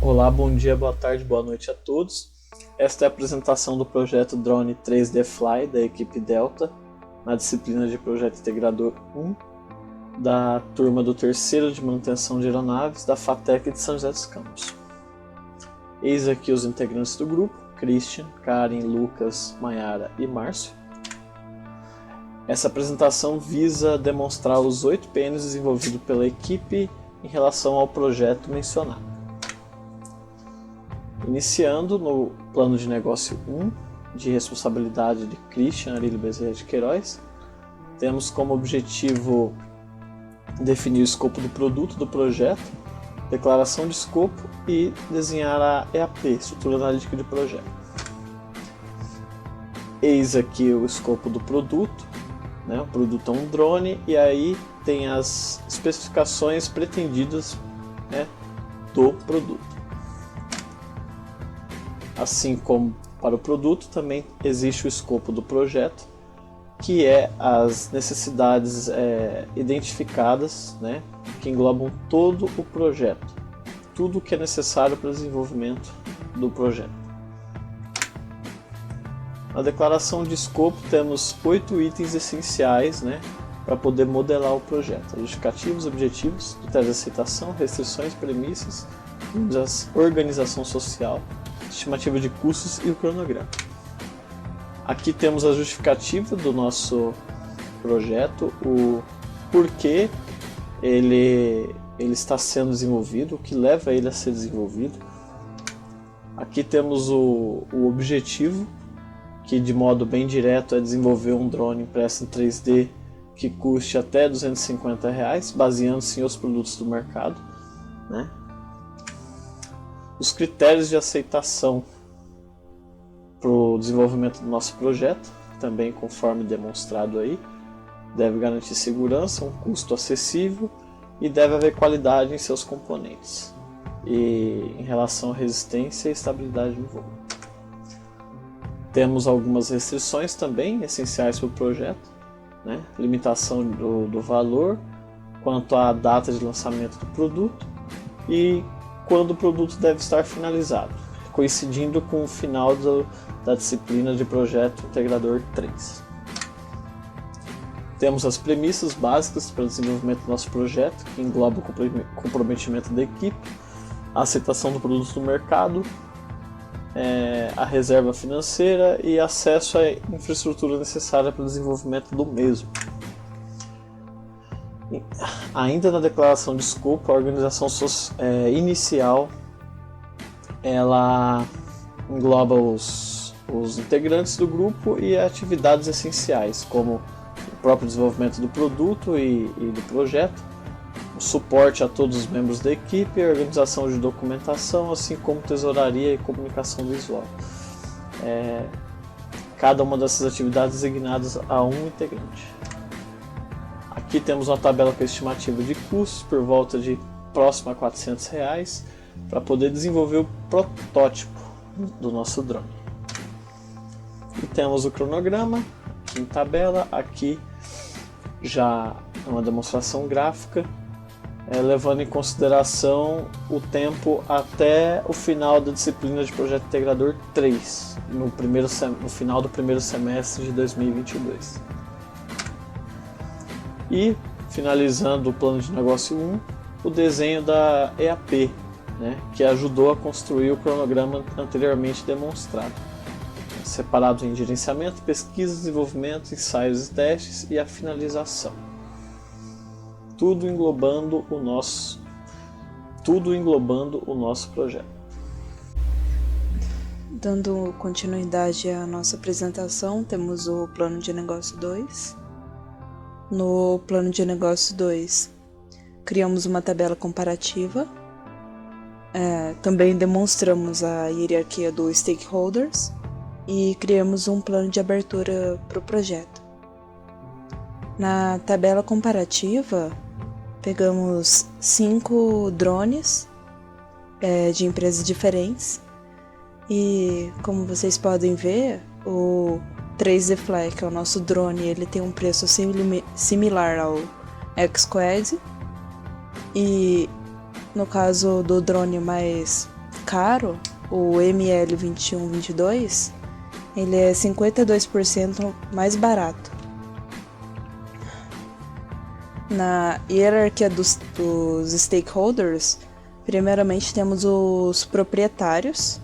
Olá, bom dia, boa tarde, boa noite a todos. Esta é a apresentação do projeto Drone 3D Fly da equipe Delta, na disciplina de Projeto Integrador 1, da turma do terceiro de Manutenção de Aeronaves da FATEC de São José dos Campos. Eis aqui os integrantes do grupo: Christian, Karen, Lucas, Mayara e Márcio. Essa apresentação visa demonstrar os 8 PNs desenvolvidos pela equipe em relação ao projeto mencionado. Iniciando no plano de negócio 1, de responsabilidade de Christian Arilho Bezerra de Queiroz, temos como objetivo definir o escopo do produto do projeto, declaração de escopo e desenhar a EAP, estrutura analítica de projeto. Eis aqui o escopo do produto, né? O produto é um drone e aí tem as especificações pretendidas, né, do produto. Assim como para o produto, também existe o escopo do projeto, que é as necessidades identificadas, né, que englobam todo o projeto, tudo o que é necessário para o desenvolvimento do projeto. Na declaração de escopo temos 8 itens essenciais, né, para poder modelar o projeto: justificativos, objetivos, critérios de aceitação, restrições, premissas, organização social, estimativa de custos e o cronograma. Aqui temos a justificativa do nosso projeto, o porquê ele está sendo desenvolvido, o que leva ele a ser desenvolvido. Aqui temos o objetivo, que de modo bem direto é desenvolver um drone impresso em 3D que custe até R$250, baseando-se em outros produtos do mercado, né? Os critérios de aceitação para o desenvolvimento do nosso projeto, também conforme demonstrado aí, deve garantir segurança, um custo acessível e deve haver qualidade em seus componentes, e em relação à resistência e estabilidade no voo. Temos algumas restrições também essenciais para o projeto, né? Limitação do valor, quanto à data de lançamento do produto e quando o produto deve estar finalizado, coincidindo com o final da disciplina de Projeto Integrador 3. Temos as premissas básicas para o desenvolvimento do nosso projeto, que engloba o comprometimento da equipe, a aceitação do produto no mercado, a reserva financeira e acesso à infraestrutura necessária para o desenvolvimento do mesmo. Ainda na declaração de escopo, a organização inicial ela engloba os integrantes do grupo e atividades essenciais, como o próprio desenvolvimento do produto e do projeto, o suporte a todos os membros da equipe, a organização de documentação, assim como tesouraria e comunicação visual. Cada uma dessas atividades designadas a um integrante. Aqui temos uma tabela com estimativa de custos por volta de próximo a R$400 para poder desenvolver o protótipo do nosso drone. E temos o cronograma aqui em tabela, aqui já é uma demonstração gráfica, levando em consideração o tempo até o final da disciplina de Projeto Integrador 3, no final do primeiro semestre de 2022. E, finalizando o plano de negócio 1, o desenho da EAP, né, que ajudou a construir o cronograma anteriormente demonstrado, separado em gerenciamento, pesquisa, desenvolvimento, ensaios e testes e a finalização. Tudo englobando o nosso projeto. Dando continuidade à nossa apresentação, temos o plano de negócio 2. No plano de negócio 2, criamos uma tabela comparativa. Também demonstramos a hierarquia dos stakeholders e criamos um plano de abertura para o projeto. Na tabela comparativa, pegamos 5 drones de empresas diferentes e, como vocês podem ver, o 3D Fly, que é o nosso drone, ele tem um preço similar ao X-Quad, e no caso do drone mais caro, o ML2122, ele é 52% mais barato. Na hierarquia dos stakeholders, primeiramente temos os proprietários,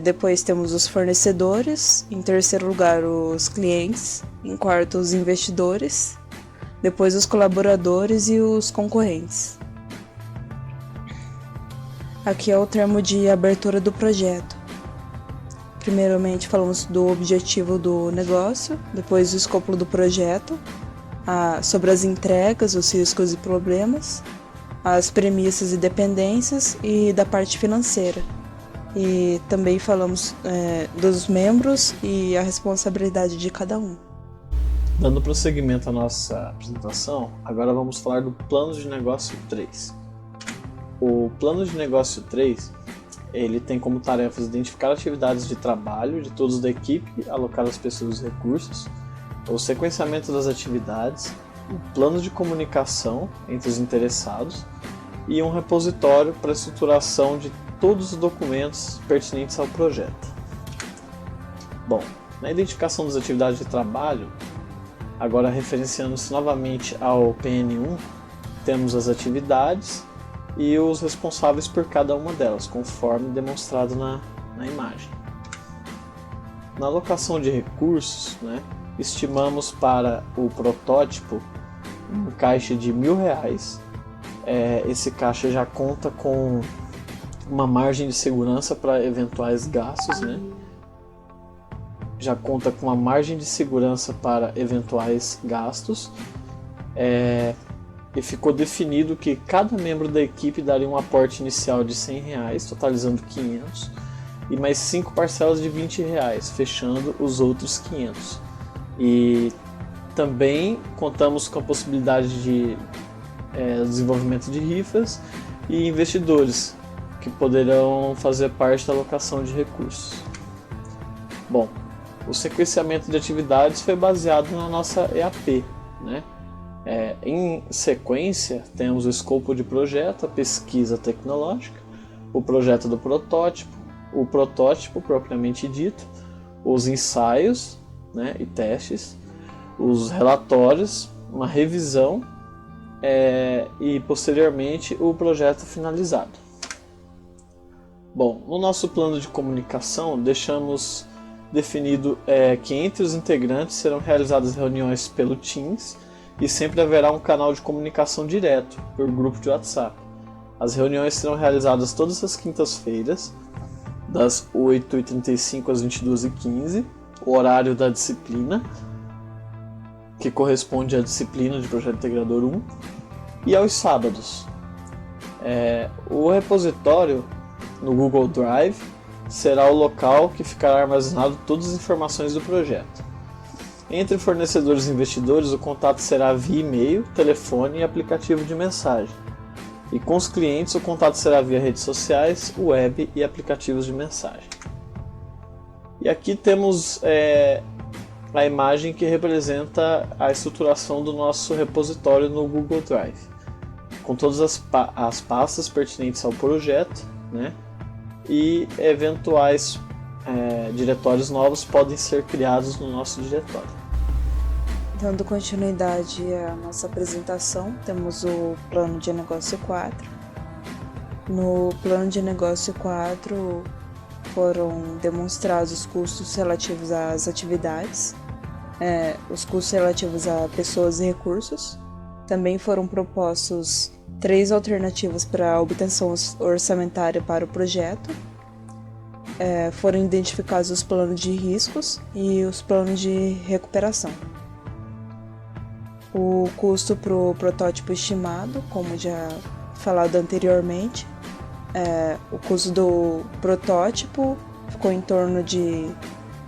depois temos os fornecedores, em terceiro lugar os clientes, em quarto os investidores, depois os colaboradores e os concorrentes. Aqui é o termo de abertura do projeto. Primeiramente falamos do objetivo do negócio, depois do escopo do projeto, sobre as entregas, os riscos e problemas, as premissas e dependências e da parte financeira. E também falamos dos membros e a responsabilidade de cada um. Dando prosseguimento à nossa apresentação, agora vamos falar do Plano de Negócio 3. O Plano de Negócio 3, ele tem como tarefas identificar atividades de trabalho de todos da equipe, alocar as pessoas e recursos, o sequenciamento das atividades, um plano de comunicação entre os interessados e um repositório para a estruturação de todos os documentos pertinentes ao projeto. Bom, na identificação das atividades de trabalho, agora referenciando-se novamente ao PN1, temos as atividades e os responsáveis por cada uma delas, conforme demonstrado na imagem. Na alocação de recursos, estimamos para o protótipo um caixa de R$1.000. Esse caixa já conta com uma margem de segurança para eventuais gastos, Já conta com uma margem de segurança para eventuais gastos. E ficou definido que cada membro da equipe daria um aporte inicial de R$100, totalizando 500, e mais 5 parcelas de R$20, fechando os outros 500. E também contamos com a possibilidade de desenvolvimento de rifas e investidores que poderão fazer parte da alocação de recursos. Bom, o sequenciamento de atividades foi baseado na nossa EAP, Em sequência, temos o escopo de projeto, a pesquisa tecnológica, o projeto do protótipo, o protótipo propriamente dito, os ensaios e testes, os relatórios, uma revisão e posteriormente o projeto finalizado. Bom, no nosso plano de comunicação deixamos definido que entre os integrantes serão realizadas reuniões pelo Teams e sempre haverá um canal de comunicação direto por grupo de WhatsApp. As reuniões serão realizadas todas as quintas-feiras, das 8h35 às 22h15, o horário da disciplina, que corresponde à disciplina de Projeto Integrador 1, e aos sábados. O repositório no Google Drive será o local que ficará armazenado todas as informações do projeto. Entre fornecedores e investidores, o contato será via e-mail, telefone e aplicativo de mensagem. E com os clientes, o contato será via redes sociais, web e aplicativos de mensagem. E aqui temos a imagem que representa a estruturação do nosso repositório no Google Drive, com todas as pastas pertinentes ao projeto, e eventuais diretórios novos podem ser criados no nosso diretório. Dando continuidade à nossa apresentação, temos o plano de negócio 4. No plano de negócio 4 foram demonstrados os custos relativos às atividades, os custos relativos a pessoas e recursos. Também foram propostos 3 alternativas para a obtenção orçamentária para o projeto. Foram identificados os planos de riscos e os planos de recuperação. O custo para o protótipo estimado, como já falado anteriormente, o custo do protótipo ficou em torno de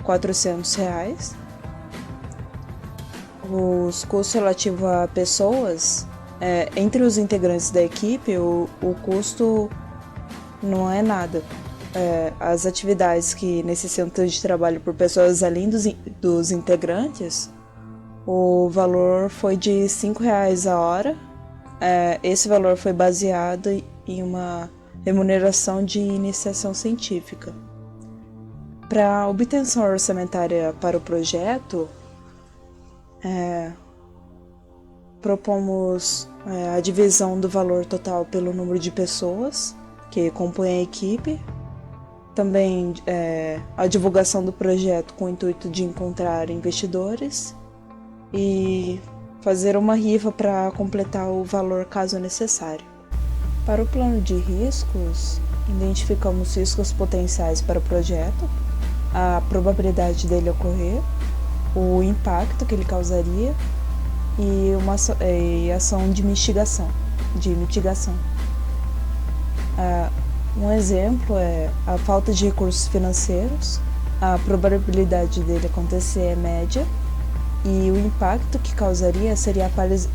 R$400. Os custos relativos a pessoas, entre os integrantes da equipe, o custo não é nada. As atividades que necessitam de trabalho por pessoas além dos integrantes, o valor foi de R$5 a hora. Esse valor foi baseado em uma remuneração de iniciação científica. Para a obtenção orçamentária para o projeto, propomos a divisão do valor total pelo número de pessoas que compõem a equipe, também a divulgação do projeto com o intuito de encontrar investidores e fazer uma rifa para completar o valor caso necessário. Para o plano de riscos, identificamos riscos potenciais para o projeto, a probabilidade dele ocorrer, o impacto que ele causaria e ação de mitigação. Um exemplo é a falta de recursos financeiros, a probabilidade dele acontecer é média e o impacto que causaria seria a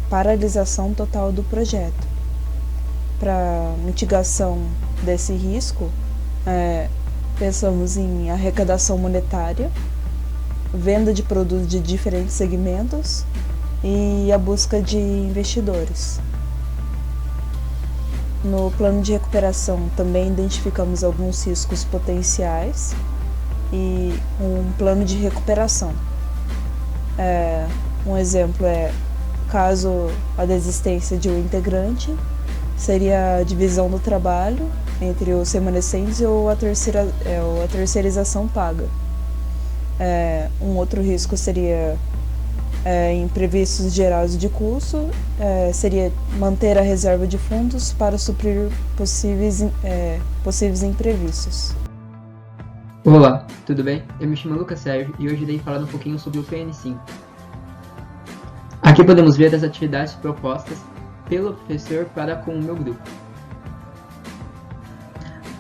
paralisação total do projeto. Para mitigação desse risco, pensamos em arrecadação monetária, venda de produtos de diferentes segmentos e a busca de investidores. No plano de recuperação também identificamos alguns riscos potenciais e um plano de recuperação. Um exemplo é, caso a desistência de um integrante, seria a divisão do trabalho entre os remanescentes ou a terceirização paga. Um outro risco seria imprevistos gerados de custo, seria manter a reserva de fundos para suprir possíveis imprevistos. Olá, tudo bem? Eu me chamo Lucas Sérgio e hoje irei falar um pouquinho sobre o PN5. Aqui podemos ver as atividades propostas pelo professor para com o meu grupo.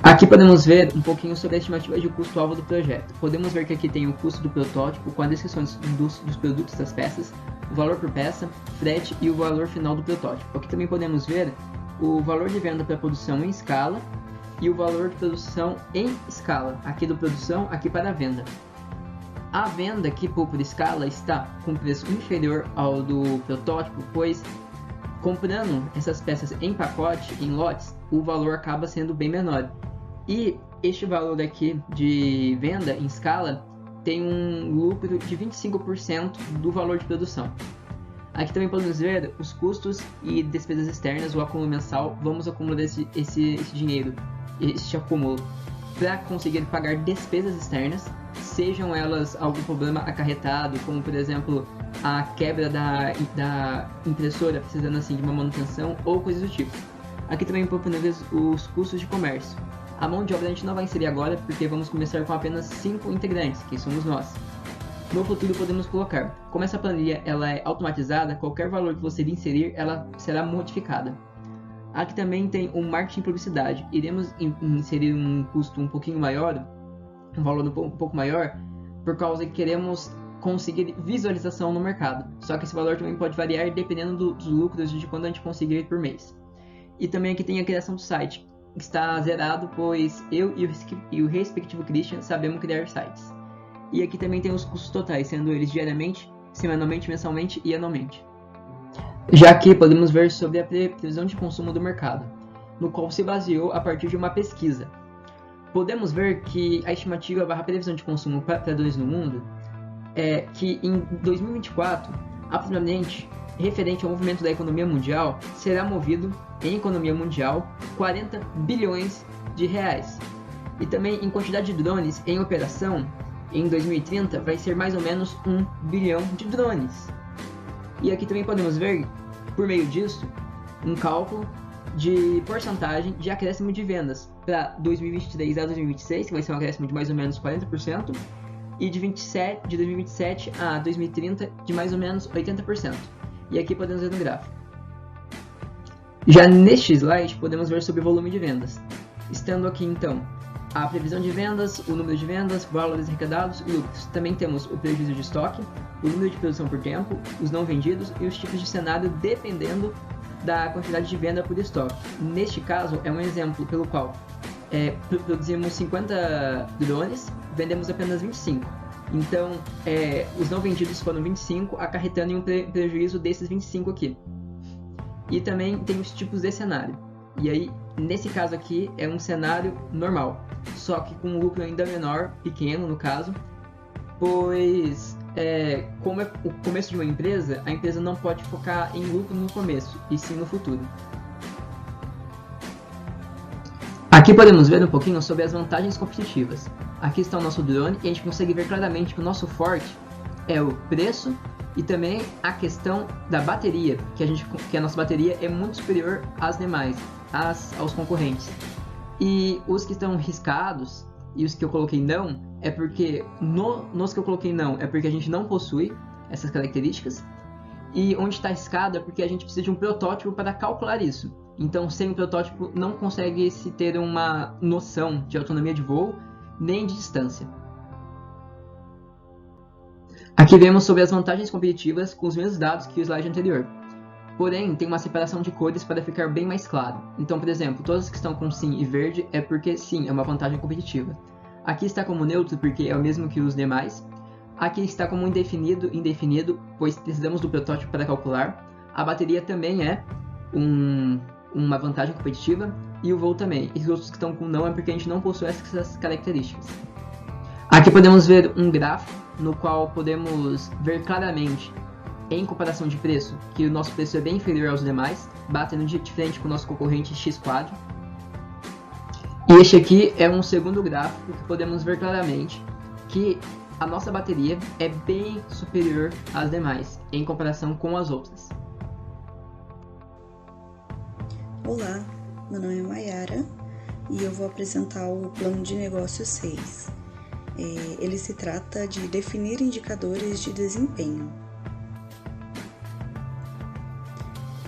Aqui podemos ver um pouquinho sobre a estimativa de custo-alvo do projeto. Podemos ver que aqui tem o custo do protótipo com a descrição dos produtos das peças, o valor por peça, frete e o valor final do protótipo. Aqui também podemos ver o valor de venda para produção em escala e o valor de produção em escala. Aqui do produção, aqui para a venda. A venda aqui por escala está com preço inferior ao do protótipo, pois comprando essas peças em pacote, em lotes, o valor acaba sendo bem menor. E este valor aqui de venda em escala tem um lucro de 25% do valor de produção. Aqui também podemos ver os custos e despesas externas, o acúmulo mensal. Vamos acumular esse dinheiro, este acúmulo, para conseguir pagar despesas externas, sejam elas algum problema acarretado, como por exemplo a quebra da impressora precisando assim de uma manutenção ou coisas do tipo. Aqui também proponemos os custos de comércio. A mão de obra a gente não vai inserir agora porque vamos começar com apenas 5 integrantes, que somos nós. No futuro podemos colocar, como essa planilha ela é automatizada, qualquer valor que você inserir ela será modificada. Aqui também tem o marketing e publicidade. Iremos inserir um custo um pouquinho maior, um valor um pouco maior, por causa que queremos conseguir visualização no mercado. Só que esse valor também pode variar dependendo dos lucros de quando a gente conseguir por mês. E também aqui tem a criação do site, que está zerado, pois eu e o respectivo Christian sabemos criar sites. E aqui também tem os custos totais, sendo eles diariamente, semanalmente, mensalmente e anualmente. Já aqui podemos ver sobre a previsão de consumo do mercado, no qual se baseou a partir de uma pesquisa. Podemos ver que a estimativa barra previsão de consumo para padrões no mundo é que em 2024, aproximadamente, referente ao movimento da economia mundial, será movido em economia mundial 40 bilhões de reais. E também em quantidade de drones em operação, em 2030 vai ser mais ou menos 1 bilhão de drones. E aqui também podemos ver, por meio disso, um cálculo de porcentagem de acréscimo de vendas para 2023 a 2026, que vai ser um acréscimo de mais ou menos 40%, e de 2027 a 2030 de mais ou menos 80%. E aqui podemos ver no gráfico. Já neste slide podemos ver sobre o volume de vendas. Estando aqui então a previsão de vendas, o número de vendas, valores arrecadados e lucros. Também temos o prejuízo de estoque, o número de produção por tempo, os não vendidos e os tipos de cenário dependendo da quantidade de venda por estoque. Neste caso é um exemplo pelo qual produzimos 50 drones, vendemos apenas 25. Então os não vendidos foram 25, acarretando em um prejuízo desses 25 aqui. E também tem os tipos de cenário. E aí nesse caso aqui é um cenário normal, só que com um lucro ainda menor, pequeno no caso, pois como é o começo de uma empresa, a empresa não pode focar em lucro no começo, e sim no futuro. Aqui podemos ver um pouquinho sobre as vantagens competitivas. Aqui está o nosso drone e a gente consegue ver claramente que o nosso forte é o preço e também a questão da bateria, que a nossa bateria é muito superior às demais, aos concorrentes. E os que estão riscados e os que eu coloquei não, é porque nos que eu coloquei não, é porque a gente não possui essas características. E onde está riscado é porque a gente precisa de um protótipo para calcular isso. Então, sem o protótipo, não consegue se ter uma noção de autonomia de voo, nem de distância. Aqui vemos sobre as vantagens competitivas com os mesmos dados que o slide anterior. Porém, tem uma separação de cores para ficar bem mais claro. Então, por exemplo, todas que estão com sim e verde é porque sim, é uma vantagem competitiva. Aqui está como neutro porque é o mesmo que os demais. Aqui está como indefinido, pois precisamos do protótipo para calcular. A bateria também é uma vantagem competitiva e o voo também. E os outros que estão com não é porque a gente não possui essas características. Aqui podemos ver um gráfico no qual podemos ver claramente, em comparação de preço, que o nosso preço é bem inferior aos demais, batendo de frente com o nosso concorrente X-Quad. E este aqui é um segundo gráfico que podemos ver claramente que a nossa bateria é bem superior às demais, em comparação com as outras. Olá, meu nome é Mayara e eu vou apresentar o Plano de Negócio 6. Ele se trata de definir indicadores de desempenho.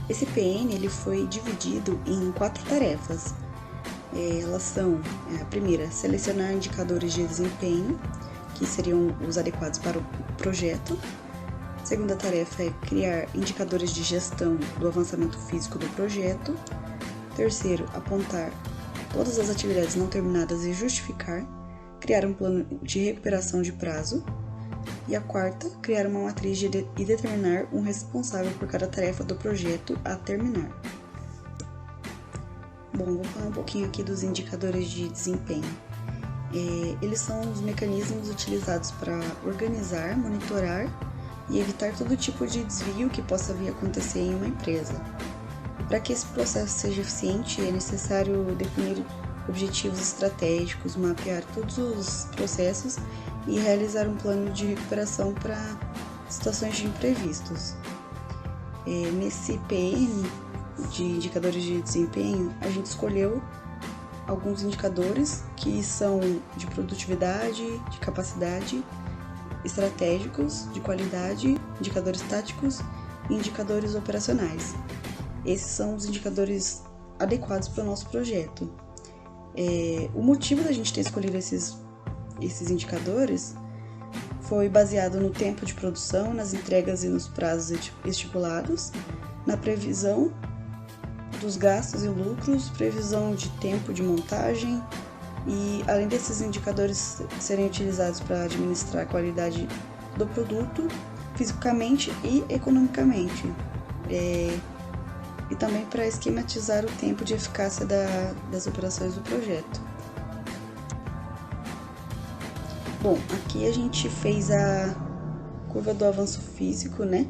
Esse PN ele foi dividido em 4 tarefas. Elas são, a primeira, selecionar indicadores de desempenho, que seriam os adequados para o projeto. A segunda tarefa é criar indicadores de gestão do avançamento físico do projeto. Terceiro, apontar todas as atividades não terminadas e justificar. Criar um plano de recuperação de prazo. E a quarta, criar uma matriz e determinar um responsável por cada tarefa do projeto a terminar. Bom, vou falar um pouquinho aqui dos indicadores de desempenho. Eles são os mecanismos utilizados para organizar, monitorar e evitar todo tipo de desvio que possa vir a acontecer em uma empresa. Para que esse processo seja eficiente, é necessário definir objetivos estratégicos, mapear todos os processos e realizar um plano de recuperação para situações de imprevistos. Nesse PN de indicadores de desempenho, a gente escolheu alguns indicadores que são de produtividade, de capacidade, estratégicos, de qualidade, indicadores táticos e indicadores operacionais. Esses são os indicadores adequados para o nosso projeto. O motivo da gente ter escolhido esses indicadores foi baseado no tempo de produção, nas entregas e nos prazos estipulados, na previsão dos gastos e lucros, previsão de tempo de montagem e, além desses indicadores serem utilizados para administrar a qualidade do produto fisicamente e economicamente, e também para esquematizar o tempo de eficácia das operações do projeto. Bom, aqui a gente fez a curva do avanço físico, né?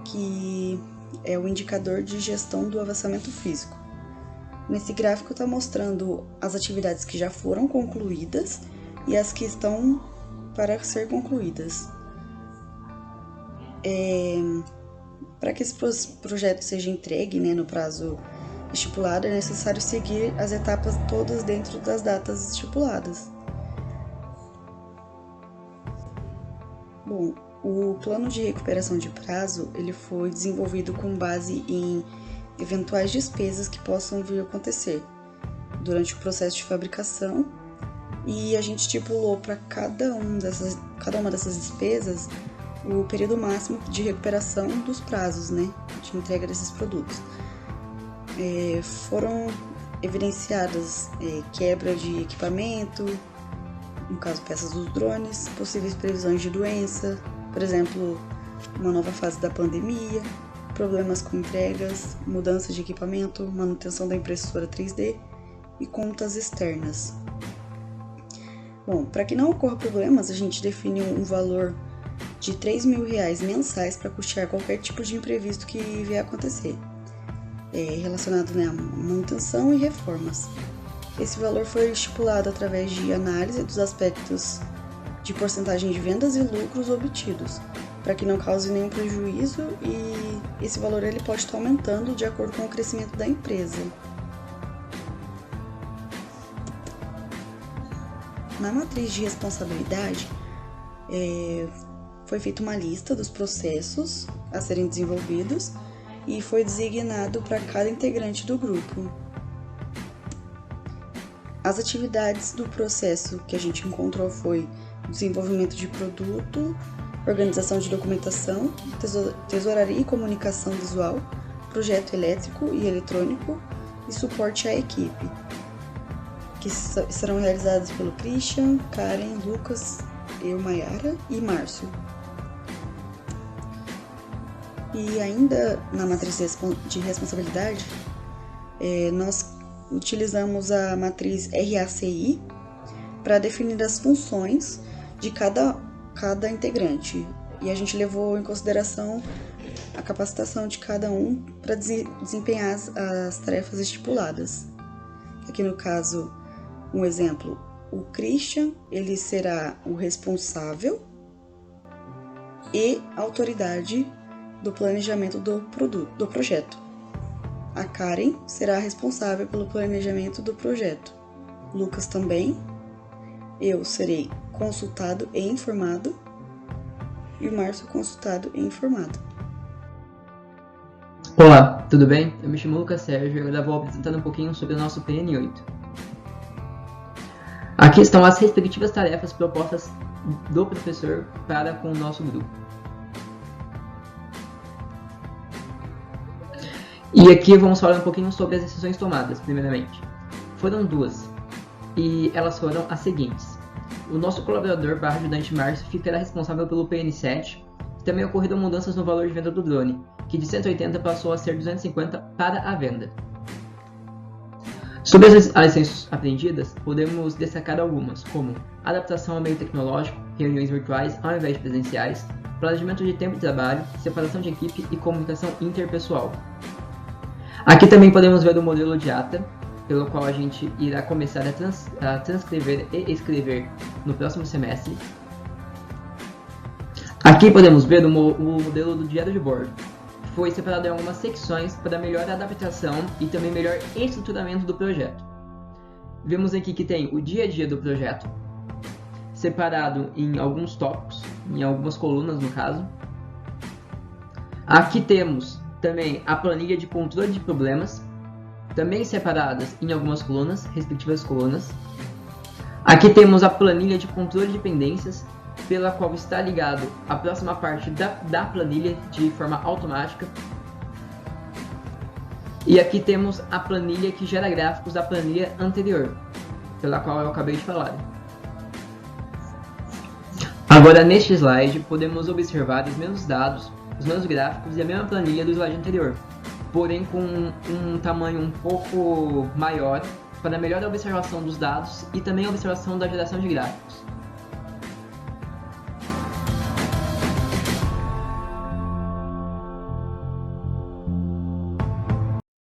Que é o indicador de gestão do avançamento físico. Nesse gráfico está mostrando as atividades que já foram concluídas e as que estão para ser concluídas. Para que esse projeto seja entregue, né, no prazo estipulado, é necessário seguir as etapas todas dentro das datas estipuladas. Bom, o plano de recuperação de prazo ele foi desenvolvido com base em eventuais despesas que possam vir a acontecer durante o processo de fabricação, e a gente estipulou para cada uma dessas despesas o período máximo de recuperação dos prazos, né, de entrega desses produtos. Foram evidenciadas quebra de equipamento, no caso peças dos drones, possíveis previsões de doença, por exemplo, uma nova fase da pandemia, problemas com entregas, mudança de equipamento, manutenção da impressora 3D e contas externas. Bom, para que não ocorra problemas, a gente define um valor de R$3.000 mensais para custear qualquer tipo de imprevisto que vier a acontecer, relacionado à manutenção e reformas. Esse valor foi estipulado através de análise dos aspectos de porcentagem de vendas e lucros obtidos, para que não cause nenhum prejuízo, e esse valor ele pode estar aumentando de acordo com o crescimento da empresa. Na matriz de responsabilidade, foi feita uma lista dos processos a serem desenvolvidos e foi designado para cada integrante do grupo. As atividades do processo que a gente encontrou foi desenvolvimento de produto, organização de documentação, tesouraria e comunicação visual, projeto elétrico e eletrônico e suporte à equipe, que serão realizados pelo Christian, Karen, Lucas, eu, Mayara e Márcio. E ainda na matriz de responsabilidade, nós utilizamos a matriz RACI para definir as funções de cada integrante, e a gente levou em consideração a capacitação de cada um para desempenhar as tarefas estipuladas. Aqui no caso, um exemplo, o Christian, ele será o responsável e autoridade do planejamento do projeto. A Karen será responsável pelo planejamento do projeto. Lucas também. Eu serei consultado e informado. E o Márcio consultado e informado. Olá, tudo bem? Eu me chamo Lucas Sérgio e agora vou apresentar um pouquinho sobre o nosso PN8. Aqui estão as respectivas tarefas propostas do professor para com o nosso grupo. E aqui vamos falar um pouquinho sobre as decisões tomadas, primeiramente. Foram duas, e elas foram as seguintes. O nosso colaborador / ajudante Márcio ficará responsável pelo PN7, e também ocorreram mudanças no valor de venda do drone, que de 180 passou a ser 250 para a venda. Sobre as lições aprendidas, podemos destacar algumas, como adaptação ao meio tecnológico, reuniões virtuais ao invés de presenciais, planejamento de tempo de trabalho, separação de equipe e comunicação interpessoal. Aqui também podemos ver o modelo de ata, pelo qual a gente irá começar a transcrever e escrever no próximo semestre. Aqui podemos ver o modelo do diário de bordo. Foi separado em algumas secções para melhor adaptação e também melhor estruturamento do projeto. Vemos aqui que tem o dia a dia do projeto, separado em alguns tópicos, em algumas colunas no caso. Aqui temos também a planilha de controle de problemas, também separadas em algumas colunas, respectivas colunas. Aqui temos a planilha de controle de pendências, pela qual está ligado a próxima parte da planilha de forma automática. E aqui temos a planilha que gera gráficos da planilha anterior, pela qual eu acabei de falar. Agora neste slide podemos observar os mesmos dados, os mesmos gráficos e a mesma planilha do slide anterior, porém com um tamanho um pouco maior para melhor observação dos dados e também a observação da geração de gráficos.